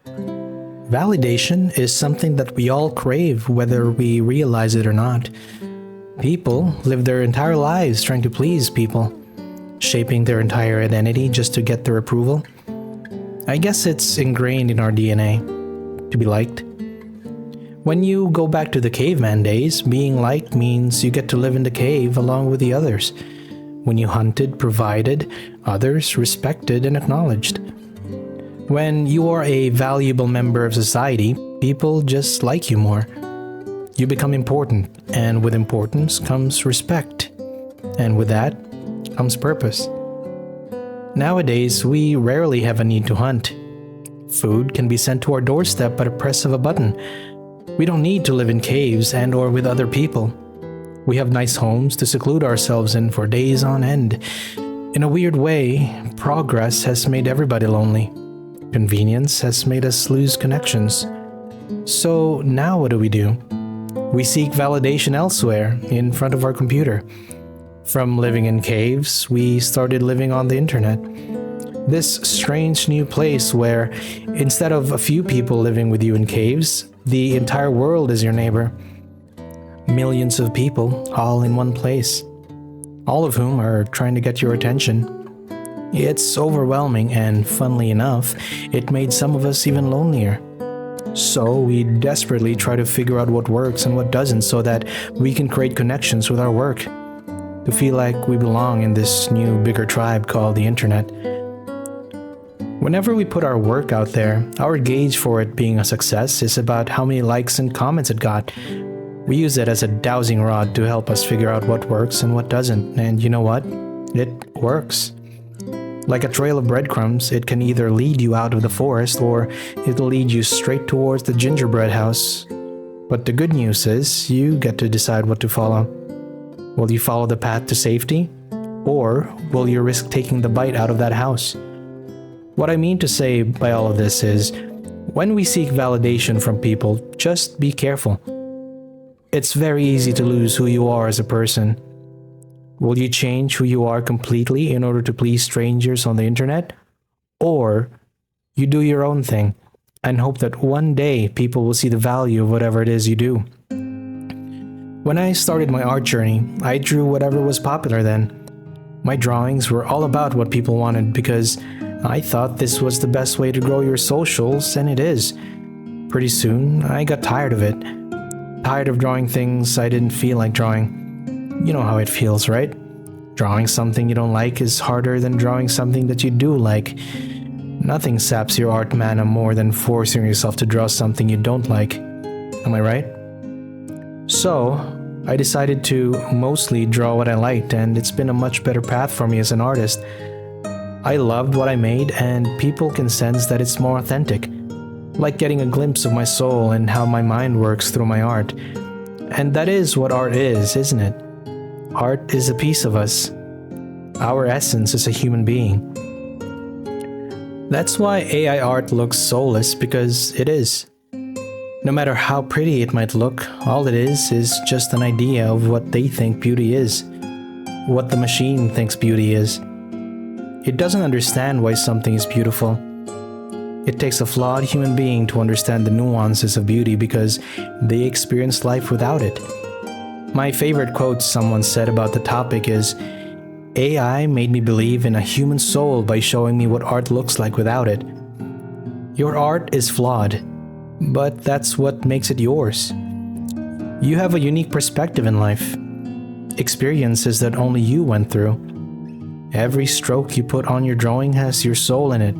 Validation is something that we all crave, whether we realize it or not. People live their entire lives trying to please people, shaping their entire identity just to get their approval. I guess it's ingrained in our DNA to be liked. When you go back to the caveman days, being liked means you get to live in the cave along with the others. When you hunted, provided, others respected and acknowledged. When you are a valuable member of society, people just like you more. You become important, and with importance comes respect. And with that comes purpose. Nowadays, we rarely have a need to hunt. Food can be sent to our doorstep at a press of a button. We don't need to live in caves and or with other people. We have nice homes to seclude ourselves in for days on end. In a weird way, progress has made everybody lonely. Convenience has made us lose connections. So now what do? We seek validation elsewhere, in front of our computer. From living in caves, we started living on the internet. This strange new place where, instead of a few people living with you in caves, the entire world is your neighbor. Millions of people, all in one place. All of whom are trying to get your attention. It's overwhelming, and funnily enough, it made some of us even lonelier. So we desperately try to figure out what works and what doesn't so that we can create connections with our work. To feel like we belong in this new, bigger tribe called the internet. Whenever we put our work out there, our gauge for it being a success is about how many likes and comments it got. We use it as a dowsing rod to help us figure out what works and what doesn't, and you know what? It works. Like a trail of breadcrumbs, it can either lead you out of the forest or it'll lead you straight towards the gingerbread house. But the good news is, you get to decide what to follow. Will you follow the path to safety? Or will you risk taking the bite out of that house? What I mean to say by all of this is, when we seek validation from people, just be careful. It's very easy to lose who you are as a person. Will you change who you are completely in order to please strangers on the internet? Or you do your own thing and hope that one day people will see the value of whatever it is you do. When I started my art journey, I drew whatever was popular then. My drawings were all about what people wanted because I thought this was the best way to grow your socials, and it is. Pretty soon, I got tired of it. Tired of drawing things I didn't feel like drawing. You know how it feels, right? Drawing something you don't like is harder than drawing something that you do like. Nothing saps your art mana more than forcing yourself to draw something you don't like. Am I right? So, I decided to mostly draw what I liked, and it's been a much better path for me as an artist. I loved what I made, and people can sense that it's more authentic. Like getting a glimpse of my soul and how my mind works through my art. And that is what art is, isn't it? Art is a piece of us. Our essence as a human being. That's why AI art looks soulless, because it is. No matter how pretty it might look, all it is just an idea of what they think beauty is. What the machine thinks beauty is. It doesn't understand why something is beautiful. It takes a flawed human being to understand the nuances of beauty because they experienced life without it. My favorite quote someone said about the topic is, AI made me believe in a human soul by showing me what art looks like without it. Your art is flawed, but that's what makes it yours. You have a unique perspective in life, experiences that only you went through. Every stroke you put on your drawing has your soul in it,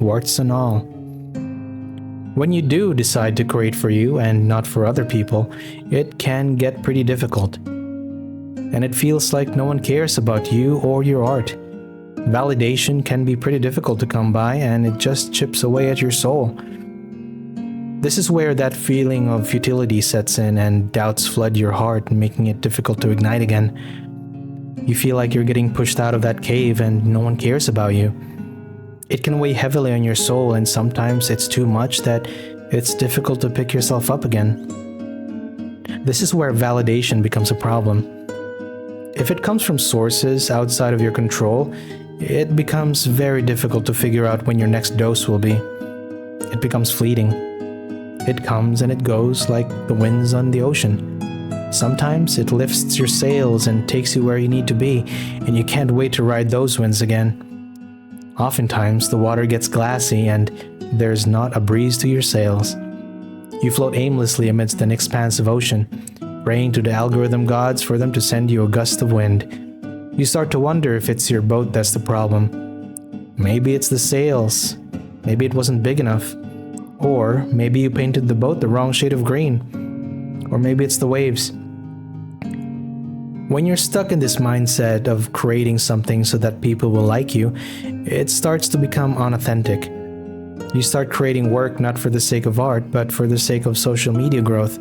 warts and all. When you do decide to create for you and not for other people, it can get pretty difficult. And it feels like no one cares about you or your art. Validation can be pretty difficult to come by, and it just chips away at your soul. This is where that feeling of futility sets in and doubts flood your heart, making it difficult to ignite again. You feel like you're getting pushed out of that cave and no one cares about you. It can weigh heavily on your soul, and sometimes it's too much that it's difficult to pick yourself up again. This is where validation becomes a problem. If it comes from sources outside of your control, it becomes very difficult to figure out when your next dose will be. it becomes fleeting. It comes and it goes like the winds on the ocean. Sometimes it lifts your sails and takes you where you need to be, and you can't wait to ride those winds again. Oftentimes, the water gets glassy and there's not a breeze to your sails. You float aimlessly amidst an expansive ocean, praying to the algorithm gods for them to send you a gust of wind. You start to wonder if it's your boat that's the problem. Maybe it's the sails. Maybe it wasn't big enough. Or maybe you painted the boat the wrong shade of green. Or maybe it's the waves. When you're stuck in this mindset of creating something so that people will like you, it starts to become unauthentic. You start creating work not for the sake of art, but for the sake of social media growth.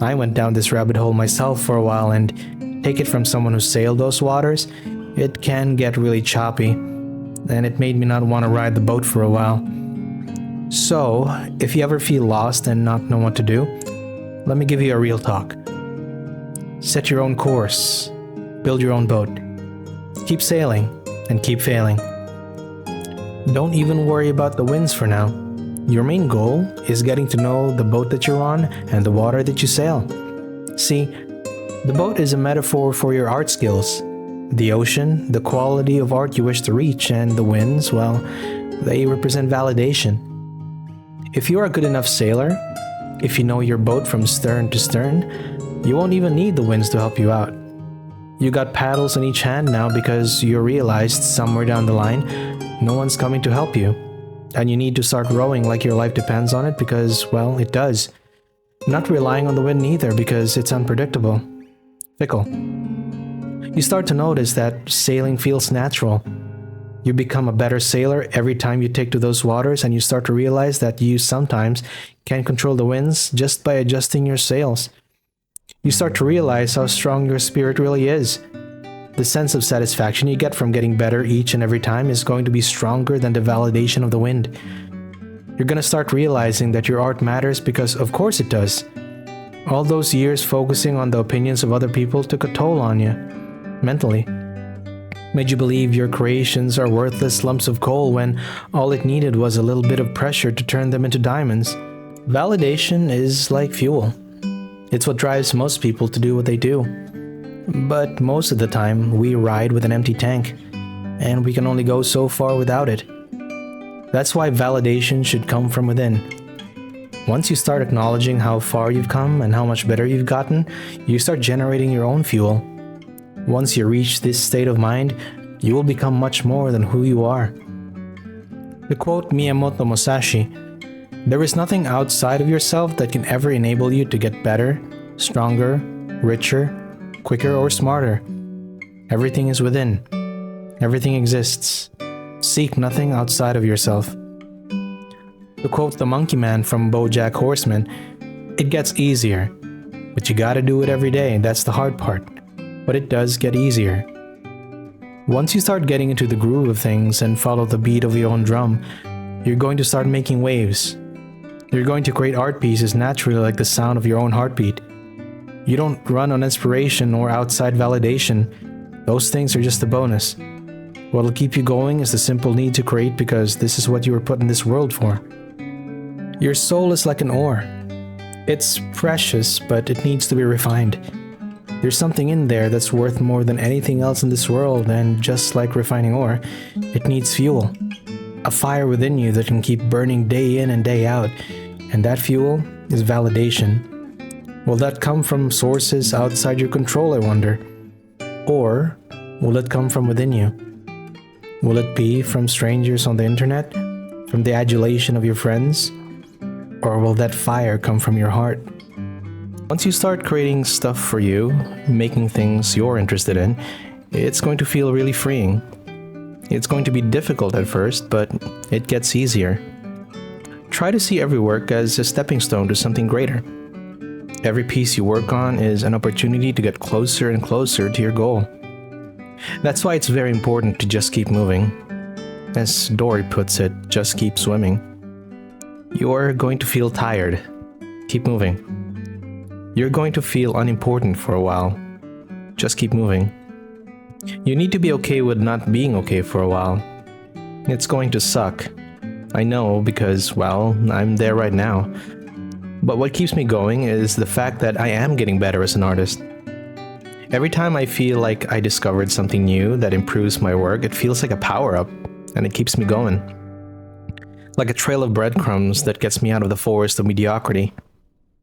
I went down this rabbit hole myself for a while, and take it from someone who sailed those waters, it can get really choppy, and it made me not want to ride the boat for a while. So, if you ever feel lost and not know what to do, let me give you a real talk. Set your own course, build your own boat, keep sailing, and keep failing. Don't even worry about the winds for now. Your main goal is getting to know the boat that you're on and the water that you sail. See, the boat is a metaphor for your art skills. The ocean, the quality of art you wish to reach, and the winds, well, they represent validation. If you're a good enough sailor, if you know your boat from stern to stern, you won't even need the winds to help you out. You got paddles in each hand now because you realized somewhere down the line, no one's coming to help you. And you need to start rowing like your life depends on it because, well, it does. Not relying on the wind either because it's unpredictable. Fickle. You start to notice that sailing feels natural. You become a better sailor every time you take to those waters, and you start to realize that you sometimes can control the winds just by adjusting your sails. You start to realize how strong your spirit really is. The sense of satisfaction you get from getting better each and every time is going to be stronger than the validation of the wind. You're going to start realizing that your art matters because of course it does. All those years focusing on the opinions of other people took a toll on you, mentally. Made you believe your creations are worthless lumps of coal when all it needed was a little bit of pressure to turn them into diamonds. Validation is like fuel. It's what drives most people to do what they do. But most of the time, we ride with an empty tank, and we can only go so far without it. That's why validation should come from within. Once you start acknowledging how far you've come and how much better you've gotten, you start generating your own fuel. Once you reach this state of mind, you will become much more than who you are. To quote Miyamoto Musashi, "There is nothing outside of yourself that can ever enable you to get better, stronger, richer, quicker, or smarter. Everything is within. Everything exists. Seek nothing outside of yourself." To quote the Monkey Man from BoJack Horseman, "It gets easier, but you gotta do it every day, that's the hard part. But it does get easier." Once you start getting into the groove of things and follow the beat of your own drum, you're going to start making waves. You're going to create art pieces naturally like the sound of your own heartbeat. You don't run on inspiration or outside validation. Those things are just a bonus. What'll keep you going is the simple need to create because this is what you were put in this world for. Your soul is like an ore. It's precious, but it needs to be refined. There's something in there that's worth more than anything else in this world, and just like refining ore, it needs fuel. A fire within you that can keep burning day in and day out, and that fuel is validation. Will that come from sources outside your control, I wonder? Or will it come from within you? Will it be from strangers on the internet? From the adulation of your friends? Or will that fire come from your heart? Once you start creating stuff for you, making things you're interested in, it's going to feel really freeing. It's going to be difficult at first, but it gets easier. Try to see every work as a stepping stone to something greater. Every piece you work on is an opportunity to get closer and closer to your goal. That's why it's very important to just keep moving. As Dory puts it, just keep swimming. You're going to feel tired. Keep moving. You're going to feel unimportant for a while. Just keep moving. You need to be okay with not being okay for a while. It's going to suck. I know because, well, I'm there right now. But what keeps me going is the fact that I am getting better as an artist. Every time I feel like I discovered something new that improves my work, it feels like a power-up, and it keeps me going. Like a trail of breadcrumbs that gets me out of the forest of mediocrity.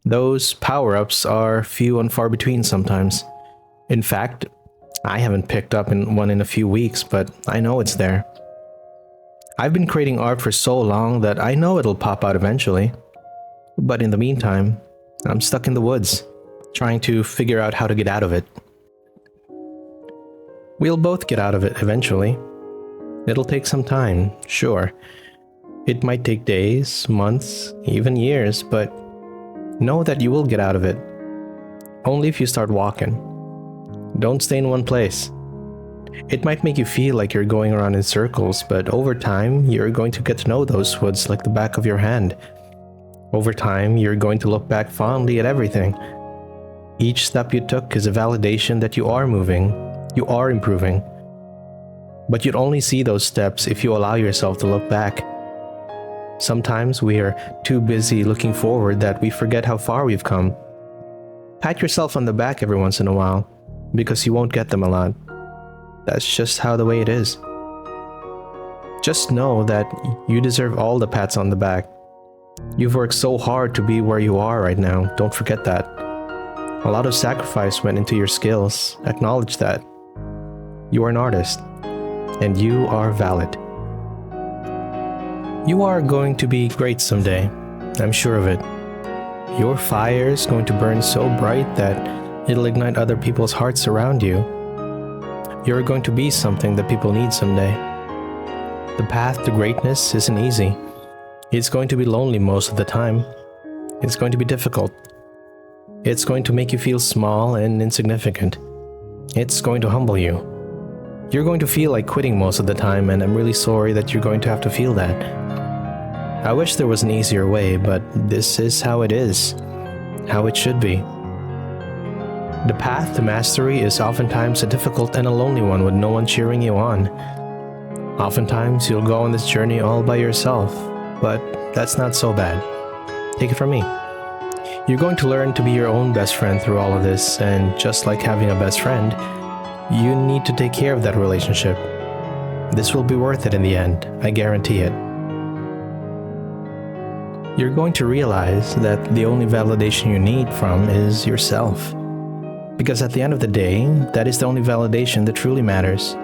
Those power-ups are few and far between sometimes. In fact, I haven't picked up one in a few weeks, but I know it's there. I've been creating art for so long that I know it'll pop out eventually. But in the meantime, I'm stuck in the woods, trying to figure out how to get out of it. We'll both get out of it eventually. It'll take some time, sure. It might take days, months, even years, but know that you will get out of it. Only if you start walking. Don't stay in one place. It might make you feel like you're going around in circles, but over time, you're going to get to know those woods like the back of your hand. Over time, you're going to look back fondly at everything. Each step you took is a validation that you are moving, you are improving. But you'd only see those steps if you allow yourself to look back. Sometimes we are too busy looking forward that we forget how far we've come. Pat yourself on the back every once in a while, because you won't get them a lot. That's just how the way it is. Just know that you deserve all the pats on the back. You've worked so hard to be where you are right now, don't forget that. A lot of sacrifice went into your skills, acknowledge that. You are an artist, and you are valid. You are going to be great someday, I'm sure of it. Your fire is going to burn so bright that it'll ignite other people's hearts around you. You're going to be something that people need someday. The path to greatness isn't easy. It's going to be lonely most of the time. It's going to be difficult. It's going to make you feel small and insignificant. It's going to humble you. You're going to feel like quitting most of the time, and I'm really sorry that you're going to have to feel that. I wish there was an easier way, but this is how it is, how it should be. The path to mastery is oftentimes a difficult and a lonely one with no one cheering you on. Oftentimes you'll go on this journey all by yourself, but that's not so bad. Take it from me. You're going to learn to be your own best friend through all of this, and just like having a best friend, you need to take care of that relationship. This will be worth it in the end, I guarantee it. You're going to realize that the only validation you need from is yourself. Because at the end of the day, that is the only validation that truly matters.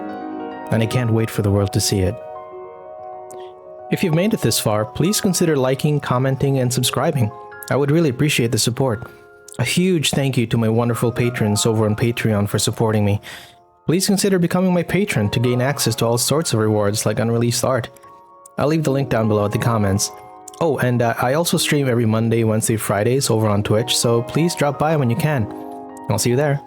And I can't wait for the world to see it. If you've made it this far, please consider liking, commenting, and subscribing. I would really appreciate the support. A huge thank you to my wonderful patrons over on Patreon for supporting me. Please consider becoming my patron to gain access to all sorts of rewards like unreleased art. I'll leave the link down below at the comments. Oh, and I also stream every Monday, Wednesday, Fridays over on Twitch, so please drop by when you can. I'll see you there.